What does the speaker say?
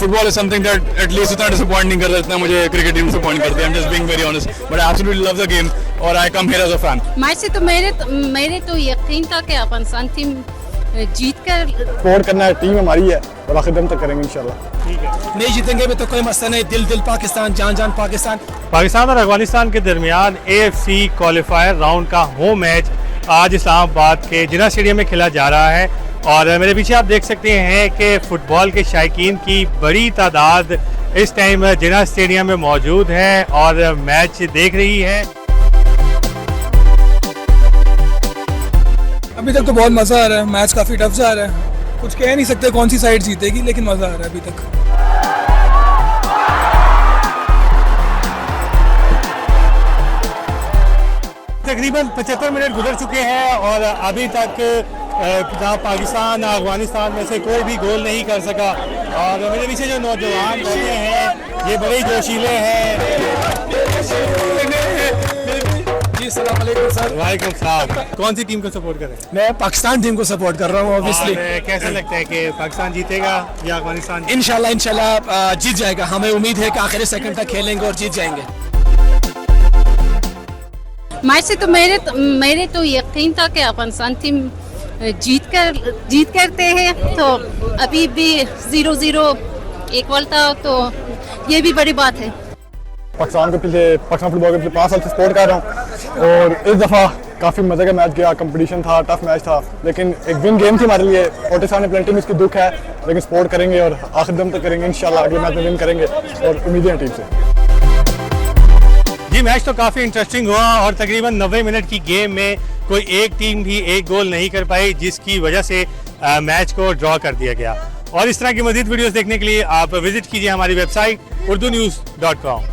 football is something that at least इतना disappoint नहीं करता जितना मुझे cricket team disappoint करती है. I'm just being very honest, but I absolutely love the game और I come here as a fan. Match से तो मेरे तो यकीन था कि अफगानिस्तान टीम जीत कर सपोर्ट करना है, टीम हमारी है और आखिर दम तक करेंगे इंशाल्लाह. नहीं जीतेंगे भी तो कोई मसला नहीं, दिल दिल पाकिस्तान, जान जान पाकिस्तान. पाकिस्तान और अफगानिस्तान के दरमियान AFC क्वालिफायर राउंड का होम मैच आज इस्लामाबाद के जिन्ना स्टेडियम में खेला जा रहा है और मेरे पीछे आप देख सकते हैं कि फुटबॉल के शायकीन की बड़ी तादाद इस टाइम जिन्ना स्टेडियम में मौजूद है और मैच देख रही है. अभी तक तो बहुत मज़ा आ रहा है, मैच काफ़ी टफ जा रहा है. कुछ कह नहीं सकते कौन सी साइड जीतेगी, लेकिन मज़ा आ रहा है अभी तक. तकरीबन 75 मिनट गुजर चुके हैं और अभी तक जहाँ पाकिस्तान अफगानिस्तान में से कोई भी गोल नहीं कर सका और मेरे पीछे जो नौजवान बैठे हैं ये बड़े जोशीले हैं. जी अस्सलाम वालेकुम सर. वालेकुम सलाम. कौन सी टीम को सपोर्ट कर रहे हैं? मैं पाकिस्तान टीम को सपोर्ट कर रहा हूँ ऑब्वियसली. कैसा लगता है कि पाकिस्तान जीतेगा या अफगानिस्तान? इंशाल्लाह जीत जाएगा. हमें उम्मीद है कि आखिरी सेकंड तक खेलेंगे और जीत जाएंगे. मैच से तो मेरे तो यकीन था कि अफगानिस्तान टीम जीत करते हैं. तो अभी भी 0-0 इक्वल था, तो ये भी बड़ी बात है. पाकिस्तान फुटबॉल के पिछले 5 साल से सपोर्ट कर रहा हूँ और इस दफ़ा काफ़ी मज़े का मैच गया. कंपटीशन था, टफ मैच था, लेकिन एक विन गेम थी हमारे लिए. ओटे साहब ने प्लेंटी में इसकी दुख है, लेकिन सपोर्ट करेंगे और आखिर दम तक करेंगे इंशाल्लाह. अगले मैच में विन करेंगे और उम्मीदें हैं टीम से. जी मैच तो काफ़ी इंटरेस्टिंग हुआ और तकरीबन 90 मिनट की गेम में कोई एक टीम भी एक गोल नहीं कर पाई, जिसकी वजह से मैच को ड्रॉ कर दिया गया. और इस तरह की मज़ीद वीडियोस देखने के लिए आप विजिट कीजिए हमारी वेबसाइट urdunews.com.